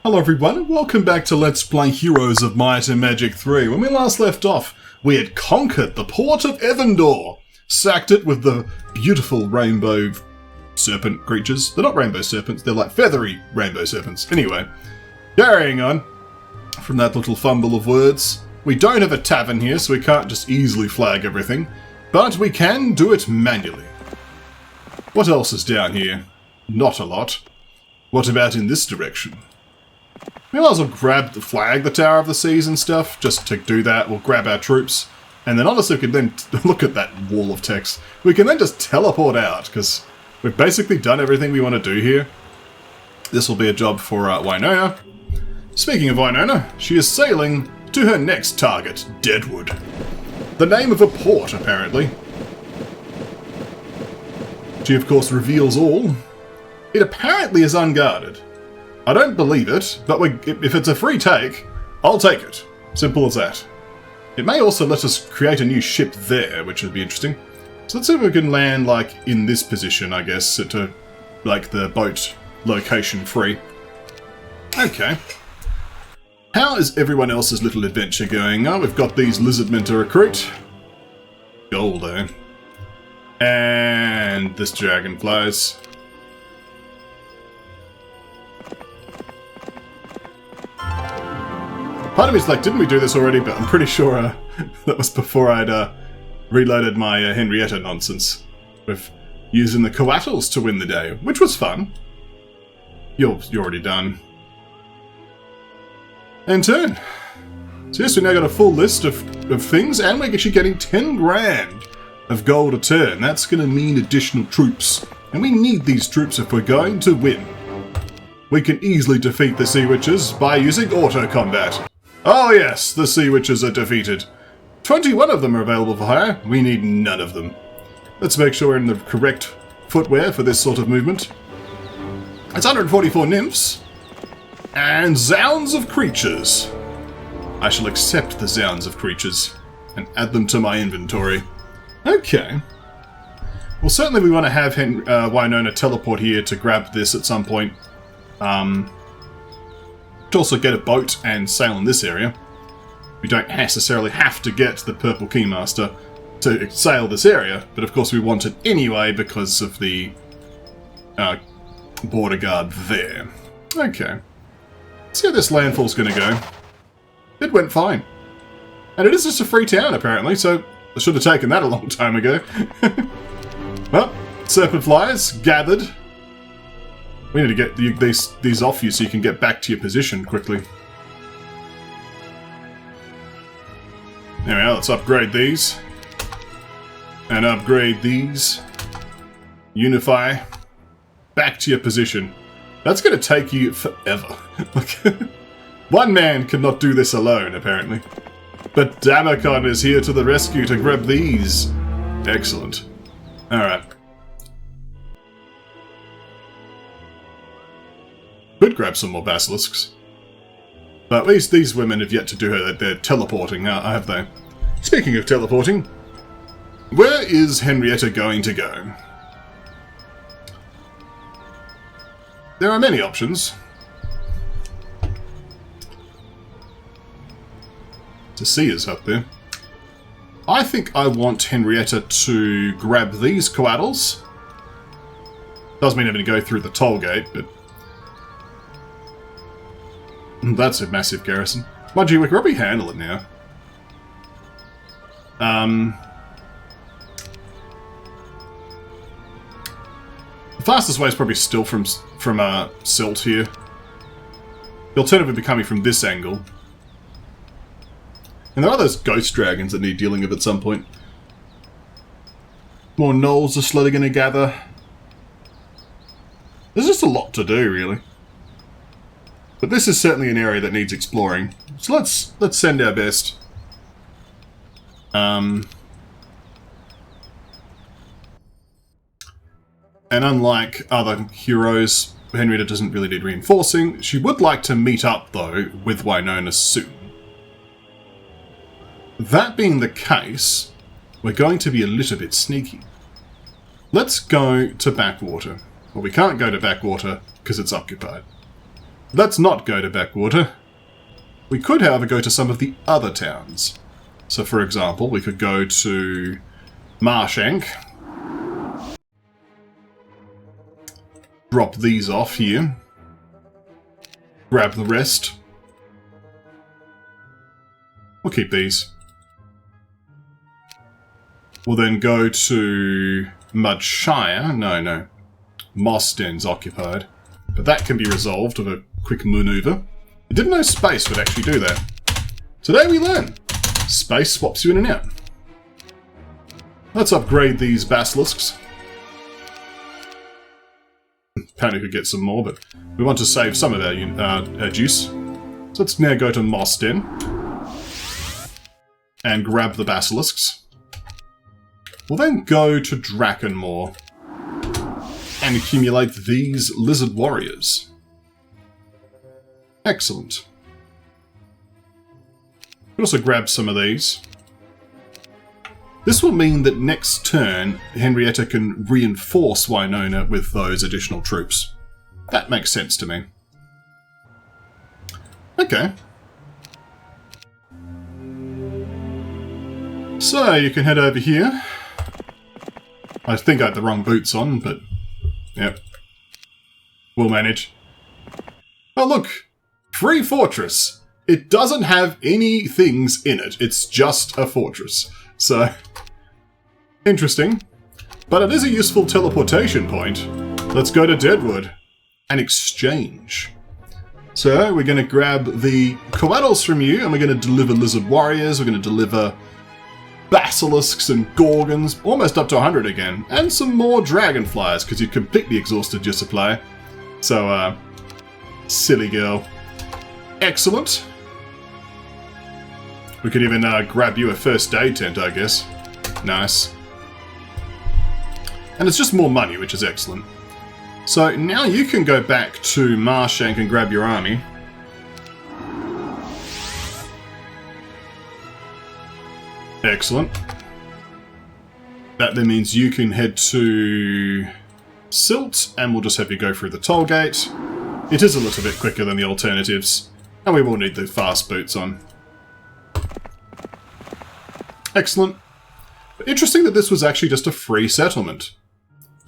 Hello everyone, and welcome back to Let's Play Heroes of Might and Magic 3. When we last left off, we had conquered the port of Evandor, sacked it with the beautiful rainbow serpent creatures. They're not rainbow serpents, they're like feathery rainbow serpents. Anyway, carrying on from that little fumble of words. We don't have a tavern here, so we can't just easily flag everything, but we can do it manually. What else is down here? Not a lot. What about in this direction? We might as well grab the flag, the Tower of the Seas and stuff. Just to do that, we'll grab our troops. And then honestly, we can then look at that wall of text. We can then just teleport out, because we've basically done everything we want to do here. This will be a job for Winona. Speaking of Winona, she is sailing to her next target, Deadwood. The name of a port, apparently. She, of course, reveals all. It apparently is unguarded. I don't believe it, but if it's a free take, I'll take it. Simple as that. It may also let us create a new ship there, which would be interesting. So let's see if we can land, like, in this position, I guess, to, like, the boat location free. Okay. How is everyone else's little adventure going? Oh, we've got these lizardmen to recruit. Gold, eh? And this dragonflies. Part of me's like, didn't we do this already? But I'm pretty sure that was before I'd reloaded my Henrietta nonsense. With using the coatls to win the day, which was fun. You're already done. And turn. So yes, we now got a full list of things, and we're actually getting 10 grand of gold a turn. That's going to mean additional troops. And we need these troops if we're going to win. We can easily defeat the Sea Witches by using auto combat. Oh yes, the Sea Witches are defeated. 21 of them are available for hire. We need none of them. Let's make sure we're in the correct footwear for this sort of movement. It's 144 nymphs. And zounds of creatures. I shall accept the zounds of creatures and add them to my inventory. Okay. Well, certainly we want to have Winona teleport here to grab this at some point. To also get a boat and sail in this area. We don't necessarily have to get the Purple Keymaster to sail this area, but of course we want it anyway because of the border guard there. Okay. Let's see how this landfall's going to go. It went fine. And it is just a free town, apparently, so I should have taken that a long time ago. Well, serpent flies gathered. We need to get these off you so you can get back to your position quickly. There we are, let's upgrade these. And upgrade these. Unify. Back to your position. That's going to take you forever. One man cannot do this alone, apparently. But Damacon is here to the rescue to grab these. Excellent. Alright. Could grab some more basilisks. But at least these women have yet to do their teleporting, have they? Speaking of teleporting, where is Henrietta going to go? There are many options. To see is up there. I think I want Henrietta to grab these coatls. Does mean having to go through the toll gate, but that's a massive garrison. Mind you, we can probably handle it now. The fastest way is probably still from Silt here. The alternative would be coming from this angle. And there are those ghost dragons that need dealing with at some point. More gnolls are slowly going to gather. There's just a lot to do, really. But this is certainly an area that needs exploring. So let's send our best. And unlike other heroes, Henrietta doesn't really need reinforcing. She would like to meet up, though, with Winona soon. That being the case, we're going to be a little bit sneaky. Let's go to Backwater. Well, we can't go to Backwater because it's occupied. Let's not go to Backwater. We could, however, go to some of the other towns. So, for example, we could go to Marshank. Drop these off here. Grab the rest. We'll keep these. We'll then go to Mudshire. No. Mosden's occupied. But that can be resolved with a quick maneuver. I didn't know space would actually do that. Today we learn. Space swaps you in and out. Let's upgrade these basilisks. Apparently we could get some more, but we want to save some of our juice. So let's now go to Mosden and grab the basilisks. We'll then go to Drakenmoor and accumulate these lizard warriors. Excellent. We'll also grab some of these. This will mean that next turn, Henrietta can reinforce Winona with those additional troops. That makes sense to me. Okay. So, you can head over here. I think I had the wrong boots on, but... yep. We'll manage. Oh look! Free fortress! It doesn't have any things in it. It's just a fortress. So... interesting. But it is a useful teleportation point. Let's go to Deadwood and exchange. So, we're going to grab the coattles from you, and we're going to deliver lizard warriors, we're going to deliver basilisks and gorgons, almost up to 100 again, and some more dragonflies, because you completely exhausted your supply. So, silly girl. Excellent. We could even grab you a first aid tent, I guess. Nice. And it's just more money, which is excellent. So now you can go back to Marshank and grab your army. Excellent. That then means you can head to Silt, and we'll just have you go through the toll gate. It is a little bit quicker than the alternatives, and we will need the fast boots on. Excellent. But interesting that this was actually just a free settlement.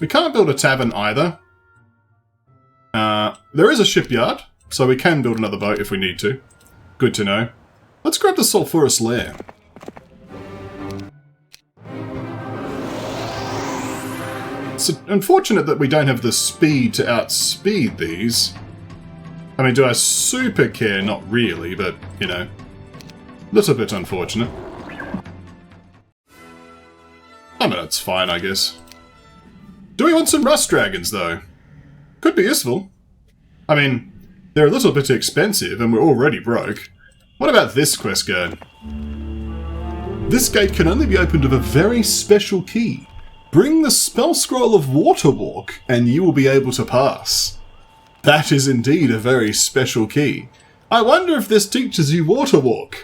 We can't build a tavern either. There is a shipyard, so we can build another boat if we need to. Good to know. Let's grab the Sulphurous Lair. It's unfortunate that we don't have the speed to outspeed these. I mean, do I super care? Not really, but, you know, a little bit unfortunate. I mean, it's fine, I guess. Do we want some rust dragons, though? Could be useful. I mean, they're a little bit expensive, and we're already broke. What about this quest card? This gate can only be opened with a very special key. Bring the spell scroll of Waterwalk, and you will be able to pass. That is indeed a very special key. I wonder if this teaches you Waterwalk.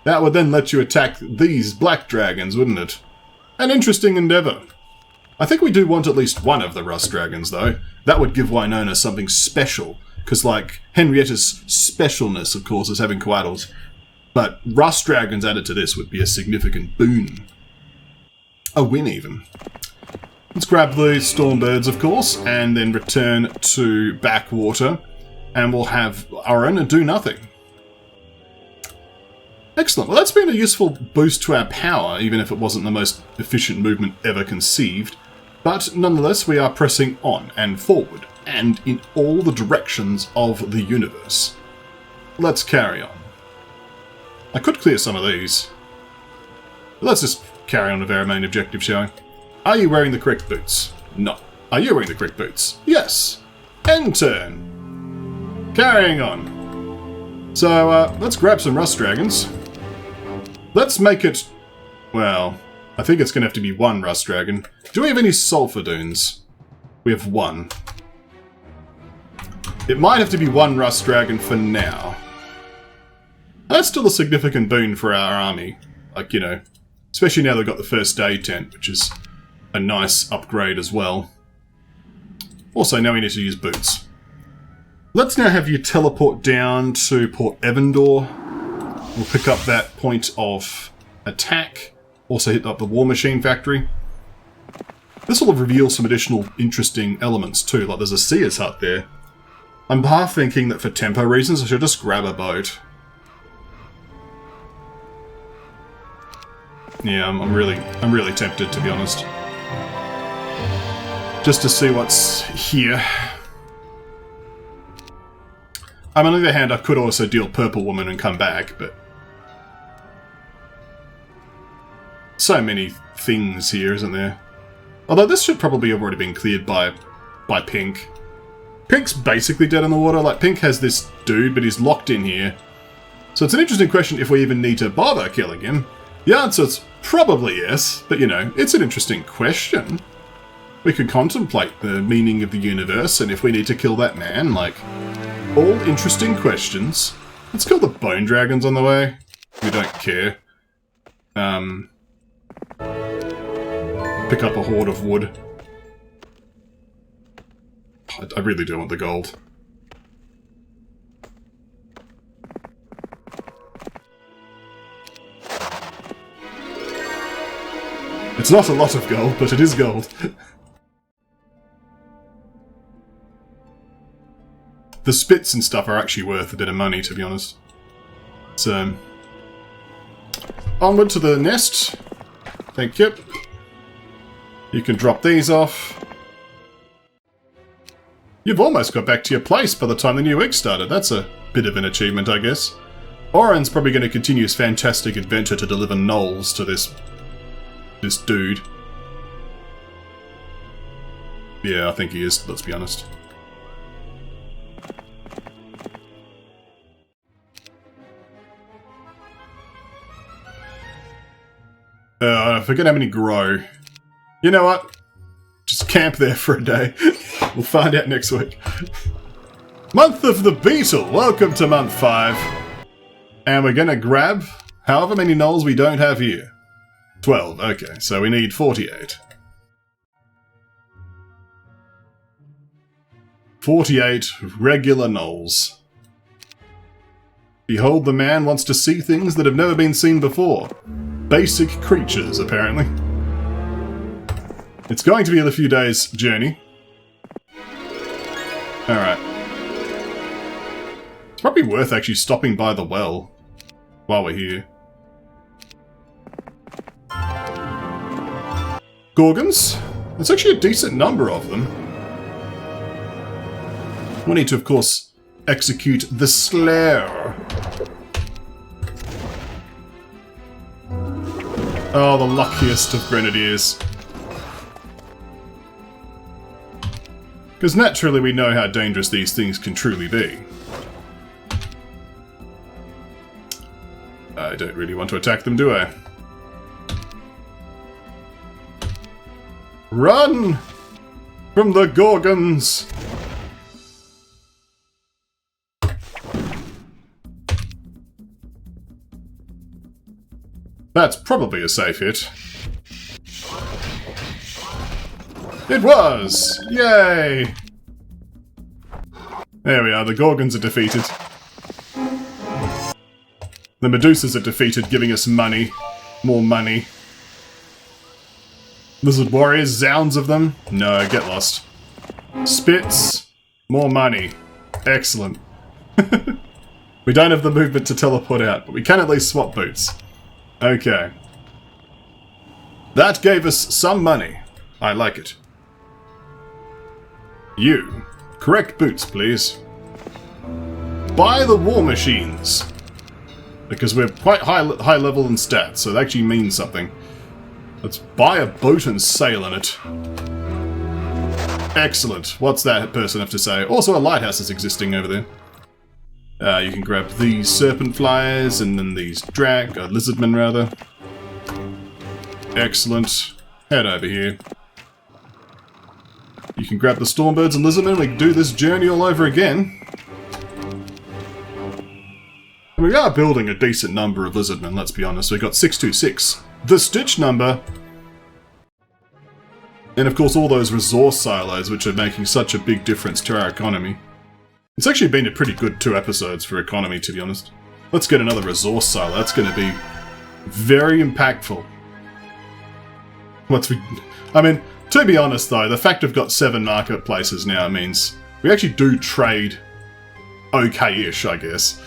That would then let you attack these black dragons, wouldn't it? An interesting endeavour. I think we do want at least one of the rust dragons, though. That would give Winona something special. Because, like, Henrietta's specialness, of course, is having coattles. But rust dragons added to this would be a significant boon. A win, even. Let's grab the Stormbirds, of course, and then return to Backwater. And we'll have our own and do nothing. Excellent. Well, that's been a useful boost to our power, even if it wasn't the most efficient movement ever conceived. But nonetheless, we are pressing on and forward, and in all the directions of the universe. Let's carry on. I could clear some of these. But let's just carry on with our main objective, shall we? Are you wearing the correct boots? No. Are you wearing the correct boots? Yes. End turn. Carrying on. So, let's grab some rust dragons. Let's make it... well, I think it's going to have to be one rust dragon. Do we have any sulfur dunes? We have one. It might have to be one rust dragon for now. That's still a significant boon for our army. Like, you know, especially now they've got the first aid tent, which is a nice upgrade as well. Also, now we need to use boots. Let's now have you teleport down to Port Evandor. We'll pick up that point of attack. Also hit up the War Machine Factory. This will reveal some additional interesting elements too, like there's a seer's hut there. I'm half thinking that for tempo reasons I should just grab a boat. Yeah, I'm really tempted, to be honest. Just to see what's here. On the other hand, I could also deal Purple Woman and come back, but... so many things here, isn't there? Although this should probably have already been cleared by Pink. Pink's basically dead in the water. Like, Pink has this dude, but he's locked in here. So it's an interesting question if we even need to bother killing him. The answer's probably yes, but you know, it's an interesting question. We could contemplate the meaning of the universe and if we need to kill that man, like... all interesting questions. Let's kill the Bone Dragons on the way. We don't care. Pick up a hoard of wood. I really do want the gold. It's not a lot of gold, but it is gold. The spits and stuff are actually worth a bit of money, to be honest. So, onward to the nest. Thank you. You can drop these off. You've almost got back to your place by the time the new week started. That's a bit of an achievement, I guess. Oren's probably going to continue his fantastic adventure to deliver knolls to this dude. Yeah, I think he is, let's be honest. I forget how many grow. You know what? Just camp there for a day. We'll find out next week. Month of the Beetle! Welcome to month 5. And we're gonna grab however many knolls we don't have here. 12, okay, so we need 48. 48 regular knolls. Behold, the man wants to see things that have never been seen before. Basic creatures, apparently. It's going to be a few days' journey. Alright. It's probably worth actually stopping by the well while we're here. Gorgons? There's actually a decent number of them. We need to, of course, execute the Slayer. Oh, the luckiest of grenadiers. Because naturally we know how dangerous these things can truly be. I don't really want to attack them, do I? Run! From the Gorgons! That's probably a safe hit. It was! Yay! There we are, the Gorgons are defeated. The Medusas are defeated, giving us money. More money. Lizard Warriors, zounds of them? No, get lost. Spits, more money. Excellent. We don't have the movement to teleport out, but we can at least swap boots. Okay. That gave us some money. I like it. You. Correct boots, please. Buy the war machines. Because we're quite high level in stats, so it actually means something. Let's buy a boat and sail in it. Excellent. What's that person have to say? Also, a lighthouse is existing over there. You can grab these serpent flyers and then these lizardmen rather. Excellent. Head over here. You can grab the stormbirds and lizardmen. We can do this journey all over again. We are building a decent number of lizardmen, let's be honest. We've got 626. The Stitch number. And of course all those resource silos which are making such a big difference to our economy. It's actually been a pretty good 2 episodes for economy, to be honest. Let's get another resource silo. That's going to be very impactful. I mean, to be honest though, the fact we've got 7 marketplaces now means we actually do trade okay-ish, I guess.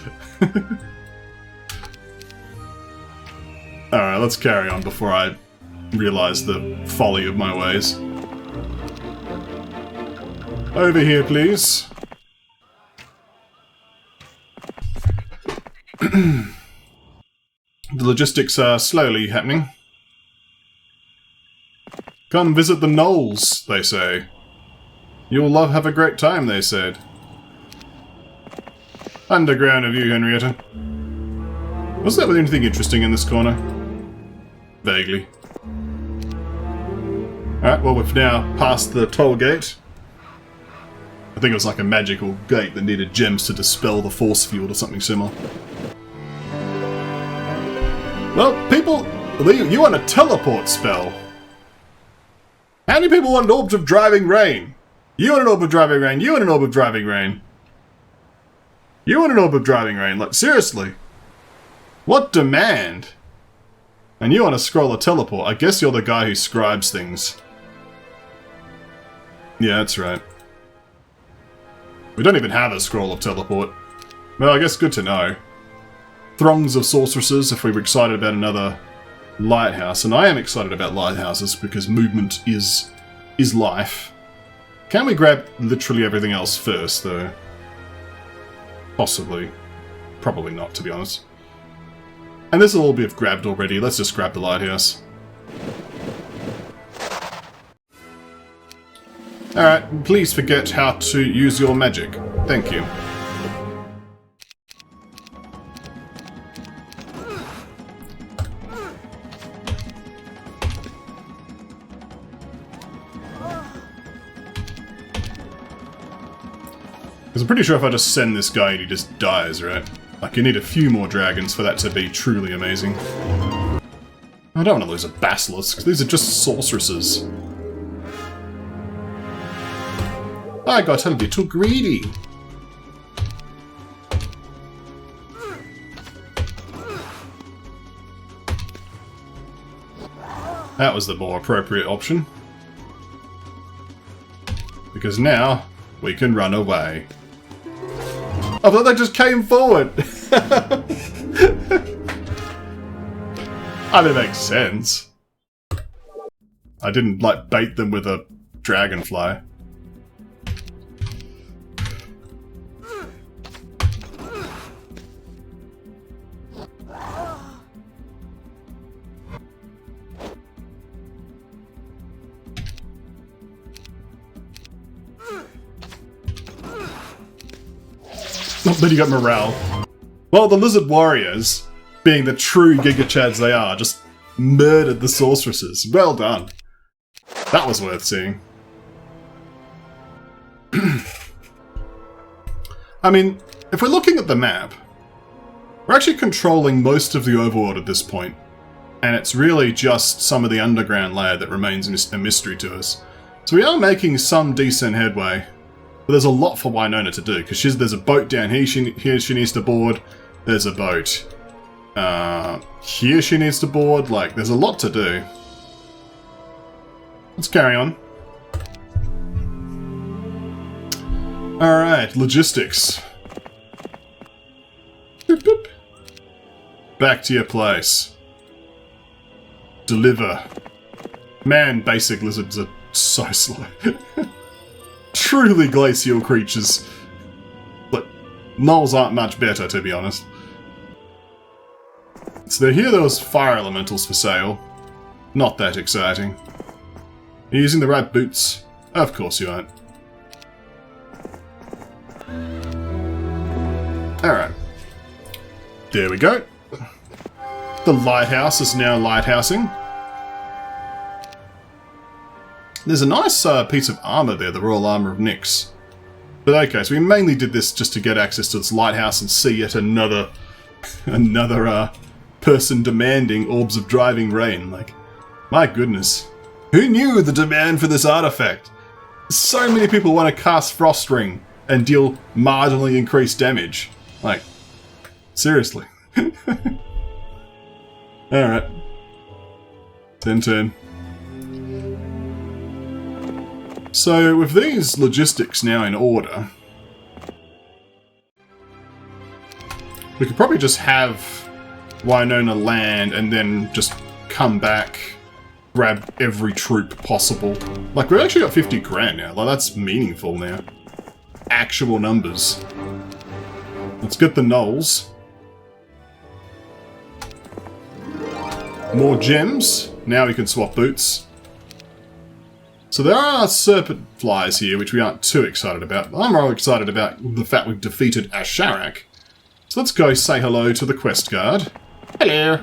Alright, let's carry on before I realise the folly of my ways. Over here, please. The logistics are slowly happening. Come visit the Knolls, they say. You'll have a great time, they said. Underground of you, Henrietta. Was there anything interesting in this corner? Vaguely. Alright, well we've now passed the toll gate. I think it was like a magical gate that needed gems to dispel the force field or something similar. Well, people, you want a teleport spell. How many people want an orb of driving rain? You want an orb of driving rain, you want an orb of driving rain. You want an orb of driving rain, like seriously. What demand? And you want to scroll a teleport. I guess you're the guy who scribes things. Yeah, that's right. We don't even have a scroll of teleport. Well, I guess good to know. Throngs of sorceresses if we were excited about another lighthouse. And I am excited about lighthouses because movement is life. Can we grab literally everything else first, though? Possibly. Probably not, to be honest. And this will all be grabbed already. Let's just grab the lighthouse. Alright, please forget how to use your magic. Thank you. Because I'm pretty sure if I just send this guy, he just dies, right? Like, you need a few more dragons for that to be truly amazing. I don't want to lose a basilisk. These are just sorceresses. I got a little greedy. That was the more appropriate option. Because now, we can run away. I thought they just came forward! I mean, it makes sense. I didn't, like, bait them with a dragonfly. Then you got morale. Well, the lizard warriors, being the true Giga Chads they are, just murdered the sorceresses. Well done. That was worth seeing. I mean, if we're looking at the map, we're actually controlling most of the overworld at this point, and it's really just some of the underground layer that remains a mystery to us. So we are making some decent headway. But there's a lot for Winona to do, because there's a boat down here she needs to board. There's a boat here she needs to board. Like, there's a lot to do. Let's carry on. Alright, logistics. Boop, boop. Back to your place. Deliver. Man, basic lizards are so slow. Truly glacial creatures. But gnolls aren't much better, to be honest. So here those fire elementals for sale. Not that exciting. Are you using the right boots? Of course you aren't. Alright. There we go. The lighthouse is now lighthousing. There's a nice piece of armor there, the Royal Armor of Nyx. But okay, so we mainly did this just to get access to this lighthouse and see yet another person demanding orbs of driving rain. Like, my goodness. Who knew the demand for this artifact? So many people want to cast Frost Ring and deal marginally increased damage. Like, seriously. Alright. 10-10. So, with these logistics now in order, we could probably just have Winona land and then just come back, grab every troop possible. Like, we've actually got 50 grand now. Like, that's meaningful now. Actual numbers. Let's get the gnolls. More gems. Now we can swap boots. So there are serpent flies here, which we aren't too excited about. I'm more excited about the fact we've defeated Asharak. So let's go say hello to the quest guard. Hello.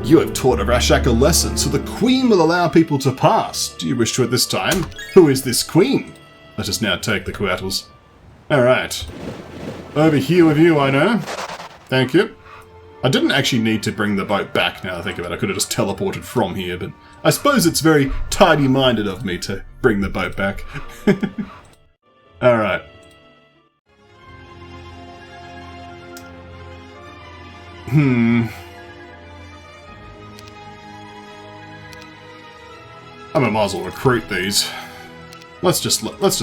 You have taught Arashak a lesson, so the Queen will allow people to pass. Do you wish to at this time? Who is this Queen? Let us now take the Quattles. Alright. Over here with you, I know. Thank you. I didn't actually need to bring the boat back now I think about it. I could have just teleported from here, but I suppose it's very tidy-minded of me to bring the boat back. Alright. I might as well recruit these. Let's just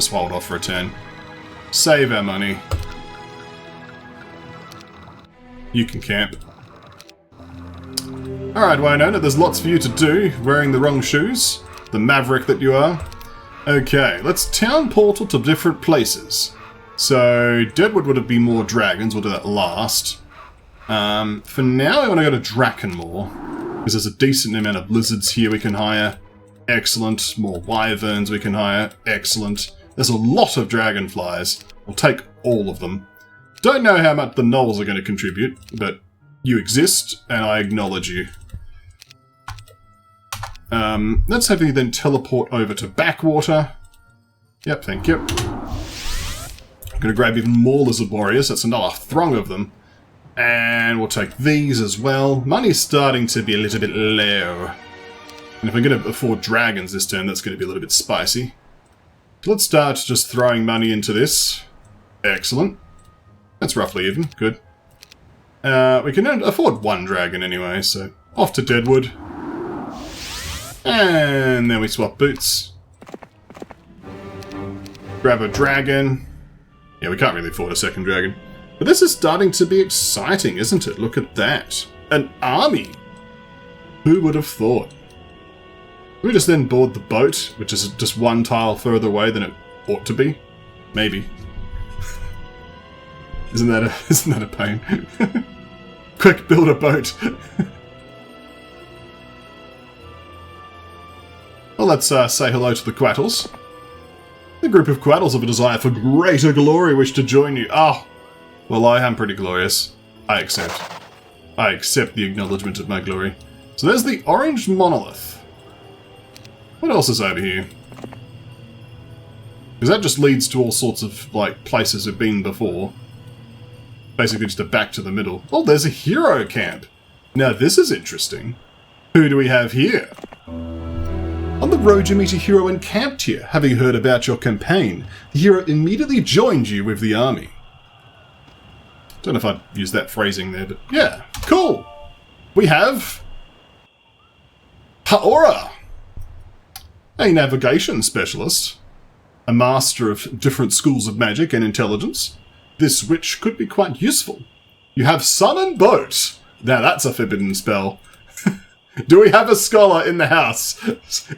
hold off for a turn. Save our money. You can camp. Alright, Winona, there's lots for you to do, wearing the wrong shoes. The maverick that you are. Okay, let's town portal to different places. So, Deadwood would have been more dragons, we'll do that last. For now, I want to go to Drakkenmoor, because there's a decent amount of lizards here we can hire. Excellent. More wyverns we can hire. Excellent. There's a lot of dragonflies. We'll take all of them. Don't know how much the gnolls are going to contribute, but you exist, and I acknowledge you. Let's have you then teleport over to Backwater. Yep, thank you. I'm going to grab even more lizard warriors. That's another throng of them. And we'll take these as well. Money's starting to be a little bit low. And if I'm going to afford dragons this turn, that's going to be a little bit spicy. So let's start just throwing money into this. Excellent. That's roughly even. Good. We can afford one dragon anyway, so off to Deadwood. And then we swap boots. Grab a dragon. Yeah, we can't really afford a second dragon. But this is starting to be exciting, isn't it? Look at that. An army! Who would have thought? Can we just then board the boat, which is just one tile further away than it ought to be? Maybe. Isn't that a pain? Quick, build a boat. Well, let's say hello to the Quattles. The group of Quattles of a desire for greater glory wish to join you. Oh, well, I am pretty glorious. I accept. I accept the acknowledgement of my glory. So there's the orange monolith. What else is over here? Because that just leads to all sorts of, like, places we've been before. Basically just a back to the middle. Oh, there's a hero camp. Now this is interesting. Who do we have here? On the road you meet a hero encamped here. Having heard about your campaign, the hero immediately joined you with the army. Don't know if I'd use that phrasing there, but yeah, cool. We have HotA, a navigation specialist, a master of different schools of magic and intelligence. This witch could be quite useful. You have Summon Boat. Now that's a forbidden spell. Do we have a scholar in the house?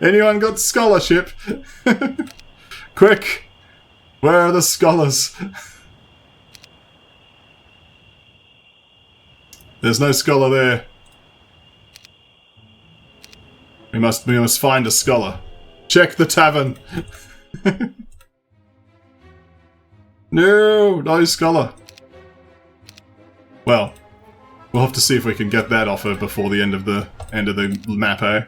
Anyone got scholarship? Quick! Where are the scholars? There's no scholar there. We must find a scholar. Check the tavern. No scholar. Well, we'll have to see if we can get that offer before the end of the map, eh?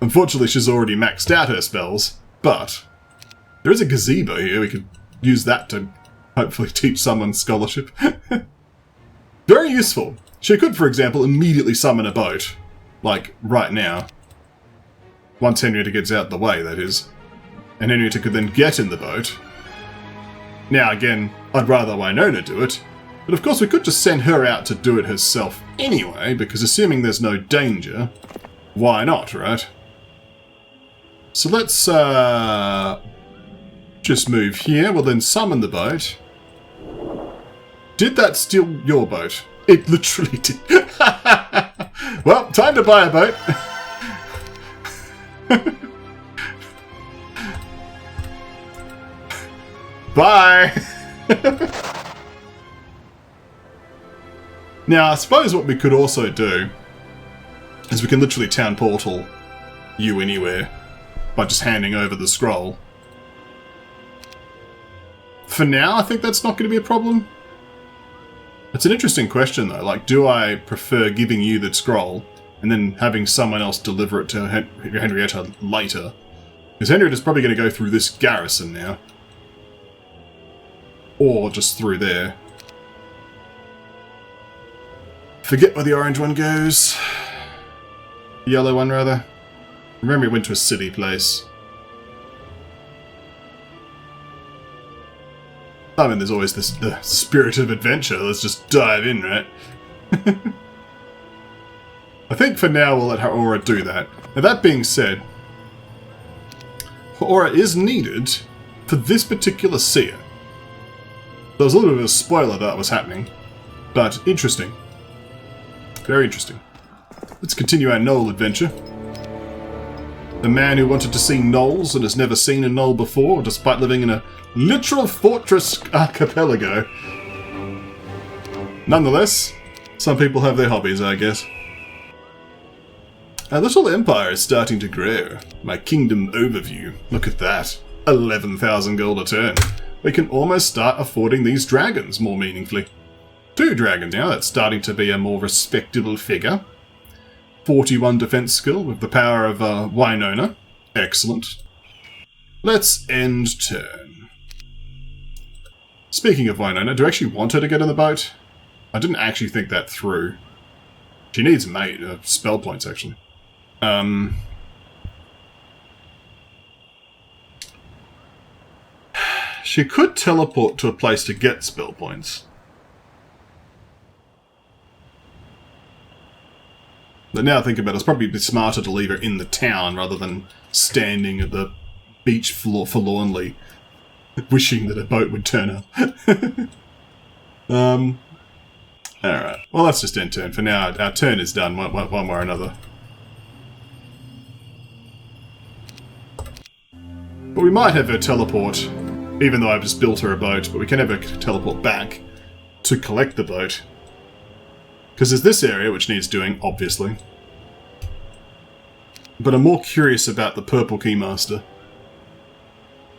Unfortunately, she's already maxed out her spells, but there is a gazebo here. We could use that to hopefully teach someone scholarship. Very useful. She could, for example, immediately summon a boat. Like, right now. Once Henrietta gets out the way, that is. And Henrietta could then get in the boat. Now again, I'd rather Winona do it, but of course we could just send her out to do it herself anyway, because assuming there's no danger, why not, right? So let's just move here. We'll then summon the boat. Did that steal your boat? It literally did. Well, time to buy a boat. Bye! Now, I suppose what we could also do is we can literally town portal you anywhere by just handing over the scroll. For now, I think that's not going to be a problem. It's an interesting question, though. Like, do I prefer giving you the scroll and then having someone else deliver it to Henrietta later? Because Henrietta's probably going to go through this garrison now. Or just through there. Forget where the orange one goes. The yellow one, rather. Remember it went to a city place. I mean, there's always the spirit of adventure. Let's just dive in, right? I think for now we'll let HotA do that. Now that being said, HotA is needed for this particular seer. There was a little bit of a spoiler that was happening, but interesting. Very interesting. Let's continue our Knoll adventure. The man who wanted to see gnolls and has never seen a gnoll before, despite living in a literal fortress archipelago. Nonetheless, some people have their hobbies, I guess. Our little empire is starting to grow. My kingdom overview. Look at that. 11,000 gold a turn. We can almost start affording these dragons more meaningfully. 2 dragons now, that's starting to be a more respectable figure. 41 defense skill with the power of Winona. Excellent. Let's end turn. Speaking of Winona, do I actually want her to get on the boat? I didn't actually think that through. She needs spell points, actually. She could teleport to a place to get spell points. But now I think about it, it's probably smarter to leave her in the town rather than standing at the beach floor forlornly, wishing that a boat would turn up. Alright. Well, let's just end turn. For now, our turn is done, one way or another. But we might have her teleport, even though I've just built her a boat, but we can have her teleport back to collect the boat. Because there's this area which needs doing, obviously. But I'm more curious about the Purple Keymaster.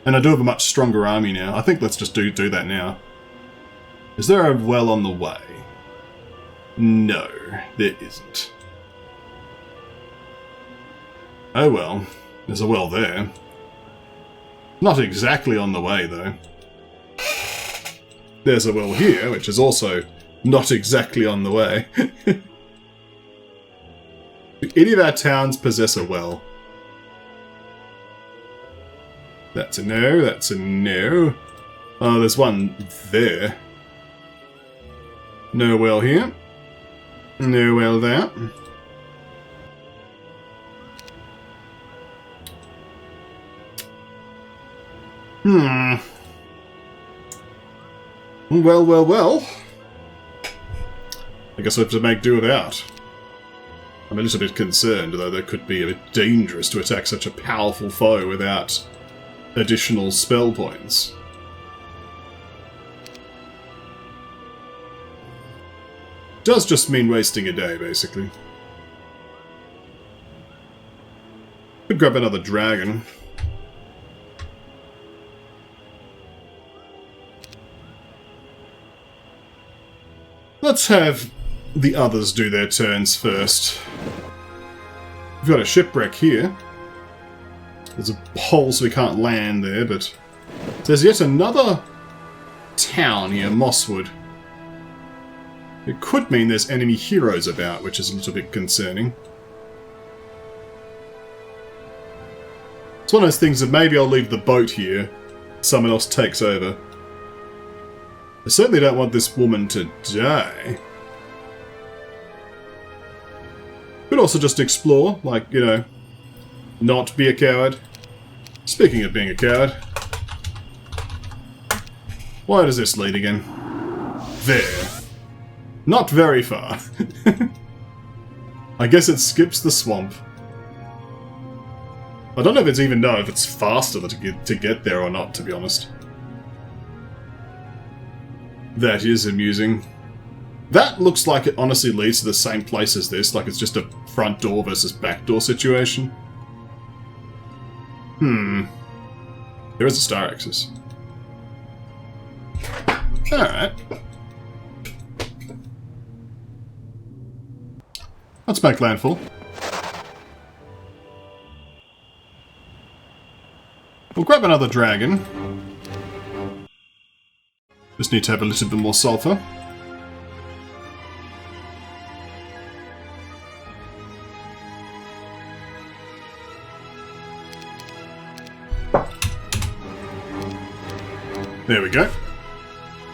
And I do have a much stronger army now. I think let's just do that now. Is there a well on the way? No, there isn't. Oh well, there's a well there. Not exactly on the way, though. There's a well here, which is also not exactly on the way. Do any of our towns possess a well? That's a no, that's a no. Oh, there's one there. No well here. No well there. Well. I guess I have to make do without. I'm a little bit concerned, though that could be a bit dangerous to attack such a powerful foe without additional spell points. Does just mean wasting a day, basically. Could grab another dragon. Let's have the others do their turns first. We've got a shipwreck here. There's a hole so we can't land there, but there's yet another town here, Mosswood. It could mean there's enemy heroes about, which is a little bit concerning. It's one of those things that maybe I'll leave the boat here, someone else takes over. I certainly don't want this woman to die. Could also just explore, like, you know, not be a coward. Speaking of being a coward, where does this lead again? There. Not very far. I guess it skips the swamp. I don't know if it's faster to get there or not, to be honest. That is amusing. That looks like it honestly leads to the same place as this, like it's just a front door versus back door situation. There is a star axis. Alright. Let's make landfall. We'll grab another dragon. Just need to have a little bit more sulfur. There we go.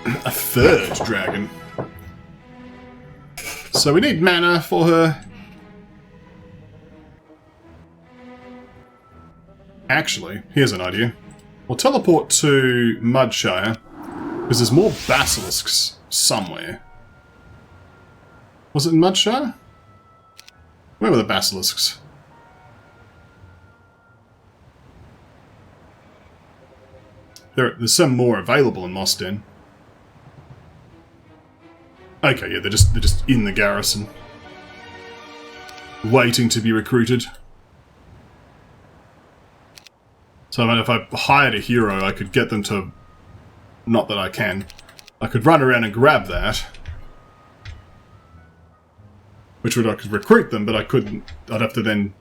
A third dragon. So we need mana for her. Actually, here's an idea. We'll teleport to Mudshire, because there's more basilisks somewhere. Was it in Mudshire? Where were the basilisks? There's some more available in Moss Den. Okay, yeah, they're just in the garrison, waiting to be recruited. So if I hired a hero, I could get them to... Not that I can. I could run around and grab that. Which would I could recruit them, but I couldn't. I'd have to then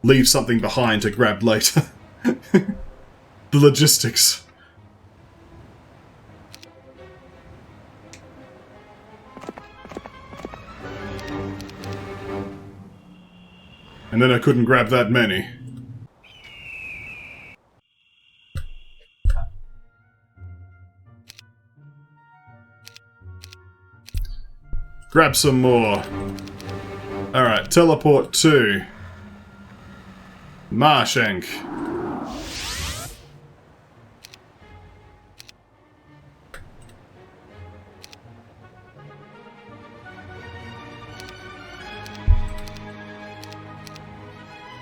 leave something behind to grab later. The logistics. And then I couldn't grab that many. Grab some more. Alright, teleport to Marshank.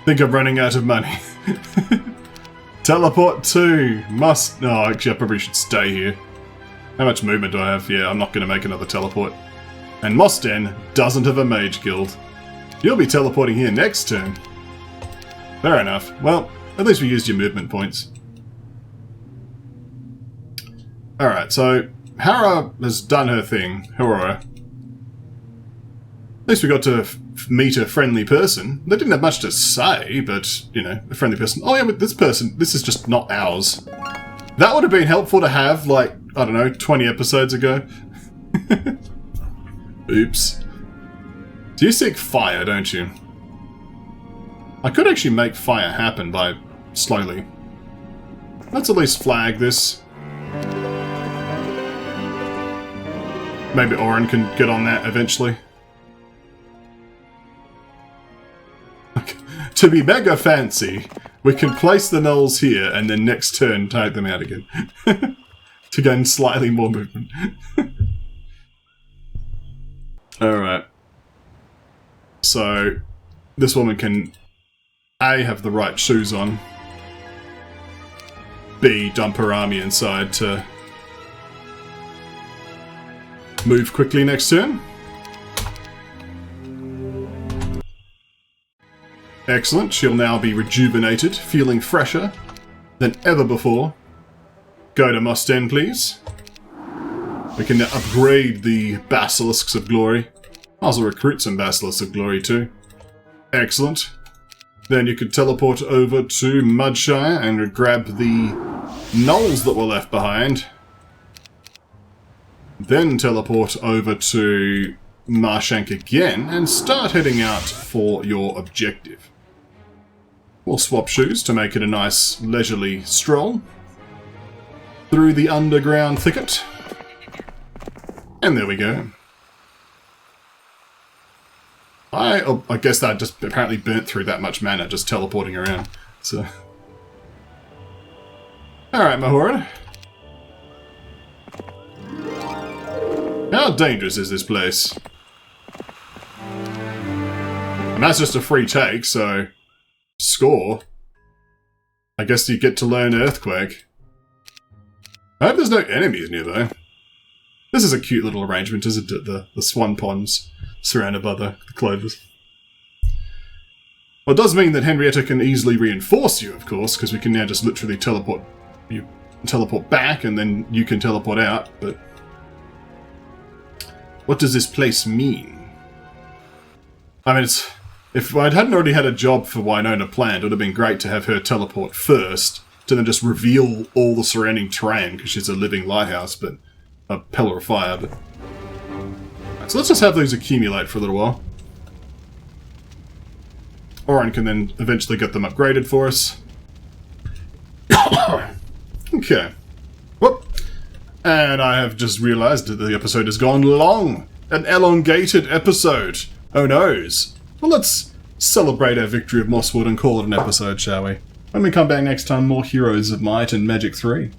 Think I'm running out of money. Teleport to must... No, actually I probably should stay here. How much movement do I have? Yeah, I'm not going to make another teleport. And Moss Den doesn't have a mage guild. You'll be teleporting here next turn. Fair enough. Well, at least we used your movement points. Alright, so Hara has done her thing. Aurora. At least we got to meet a friendly person. They didn't have much to say, but, you know, a friendly person. Oh yeah, but this person, this is just not ours. That would have been helpful to have, like, I don't know, 20 episodes ago. Oops. So you seek fire, don't you? I could actually make fire happen by slowly. Let's at least flag this. Maybe Oren can get on that eventually. To be mega fancy, we can place the nulls here and then next turn take them out again. To gain slightly more movement. Alright. So, this woman can A, have the right shoes on, B, dump her army inside to move quickly next turn. Excellent, she'll now be rejuvenated, feeling fresher than ever before. Go to Moss Den, please. We can now upgrade the Basilisks of Glory. Also recruit some Basilisks of Glory too. Excellent. Then you could teleport over to Mudshire and grab the gnolls that were left behind. Then teleport over to Marshank again and start heading out for your objective. We'll swap shoes to make it a nice leisurely stroll through the underground thicket. And there we go. I guess that just apparently burnt through that much mana just teleporting around. So, alright, Mahora. How dangerous is this place? And that's just a free take, so score. I guess you get to learn Earthquake. I hope there's no enemies nearby. This is a cute little arrangement, isn't it? The swan ponds surrounded by the clovers. Well, it does mean that Henrietta can easily reinforce you, of course, because we can now just literally teleport back, and then you can teleport out, but what does this place mean? I mean, if I hadn't already had a job for Winona planned, it would have been great to have her teleport first, to then just reveal all the surrounding terrain, because she's a living lighthouse, but a pillar of fire, but... Right, so let's just have these accumulate for a little while. Oren can then eventually get them upgraded for us. Okay. Whoop. And I have just realized that the episode has gone long. An elongated episode. Oh noes. Well, let's celebrate our victory of Mosswood and call it an episode, shall we? When we come back next time, more Heroes of Might and Magic 3.